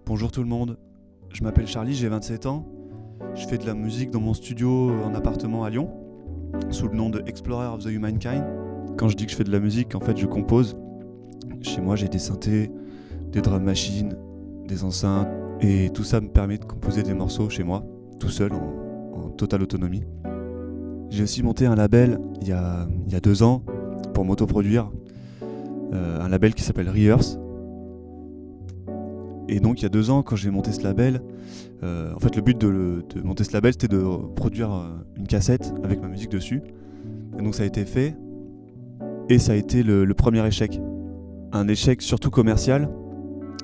Bonjour tout le monde, je m'appelle Charlie, j'ai 27 ans. Je fais de la musique dans mon studio en appartement à Lyon, sous le nom de Explorer of the Humankind. Quand je dis que je fais de la musique, en fait je compose. Chez moi j'ai des synthés, des drum machines, des enceintes, et tout ça me permet de composer des morceaux chez moi, tout seul, en totale autonomie. J'ai aussi monté un label il y a 2 ans pour m'autoproduire, un label qui s'appelle Rehearse. Et donc il y a 2 ans, quand j'ai monté ce label, en fait le but de monter ce label c'était de produire une cassette avec ma musique dessus. Et donc ça a été fait, et ça a été le premier échec. Un échec surtout commercial,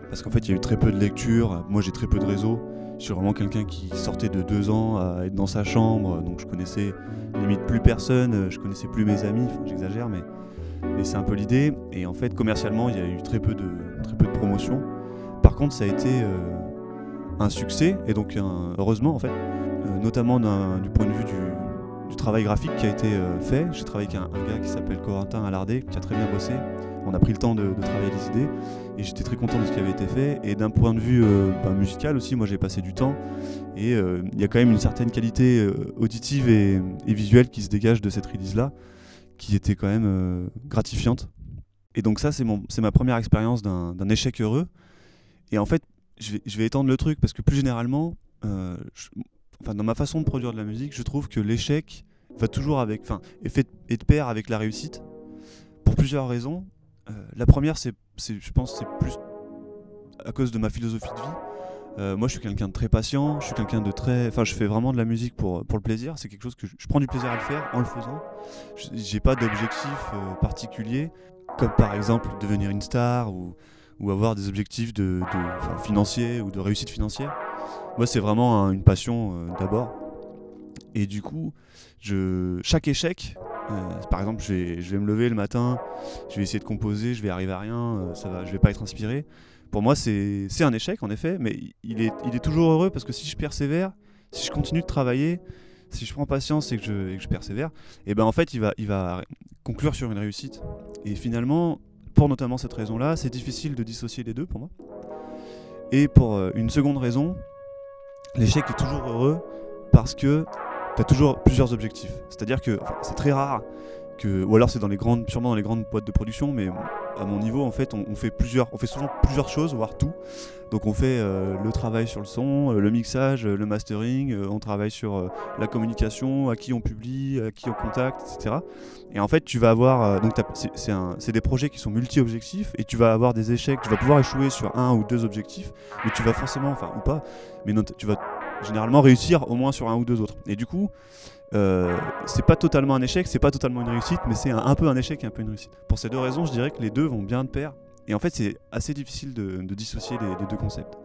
parce qu'en fait il y a eu très peu de lecture, moi j'ai très peu de réseau. Je suis vraiment quelqu'un qui sortait de 2 ans à être dans sa chambre, donc je connaissais limite plus personne, je connaissais plus mes amis, enfin j'exagère mais c'est un peu l'idée. Et en fait commercialement il y a eu très peu de promotion. Par contre, ça a été un succès, et donc heureusement en fait, notamment du point de vue du travail graphique qui a été fait. J'ai travaillé avec un gars qui s'appelle Corentin Alardé, qui a très bien bossé. On a pris le temps de travailler les idées, et j'étais très content de ce qui avait été fait. Et d'un point de vue musical aussi, moi j'ai passé du temps, et il y a quand même une certaine qualité auditive et visuelle qui se dégage de cette release-là, qui était quand même gratifiante. Et donc ça, c'est ma première expérience d'un échec heureux. Et en fait, je vais étendre le truc, parce que plus généralement, dans ma façon de produire de la musique, je trouve que l'échec va toujours est de pair avec la réussite, pour plusieurs raisons. La première, je pense, c'est plus à cause de ma philosophie de vie. Moi, je suis quelqu'un de très patient, je fais vraiment de la musique pour le plaisir. C'est quelque chose que je prends du plaisir à le faire en le faisant. J'ai pas d'objectif particulier, comme par exemple devenir une star ou avoir des objectifs financiers ou de réussite financière. Moi, c'est vraiment une passion d'abord. Et du coup, chaque échec, par exemple, je vais me lever le matin, je vais essayer de composer, je vais arriver à rien, je vais pas être inspiré. Pour moi, c'est un échec en effet, mais il est toujours heureux, parce que si je persévère, si je continue de travailler, si je prends patience et que je persévère, et ben en fait, il va conclure sur une réussite. Et finalement, pour notamment cette raison-là, c'est difficile de dissocier les deux pour moi. Et pour une seconde raison, l'échec est toujours heureux, parce que tu as toujours plusieurs objectifs. C'est-à-dire que c'est très rare ou alors c'est sûrement dans les grandes boîtes de production, mais à mon niveau en fait on fait souvent plusieurs choses, voire tout. Donc on fait le travail sur le son, le mixage, le mastering, on travaille sur la communication, à qui on publie, à qui on contacte, etc. Et en fait tu vas avoir c'est des projets qui sont multi-objectifs, et tu vas avoir des échecs, tu vas pouvoir échouer sur 1 ou 2 objectifs, mais tu vas forcément, ou pas, mais tu vas généralement réussir au moins sur 1 ou 2 autres. Et du coup, c'est pas totalement un échec, c'est pas totalement une réussite, mais c'est un peu un échec et un peu une réussite. Pour ces 2 raisons, je dirais que les deux vont bien de pair. Et en fait, c'est assez difficile de dissocier les 2 concepts.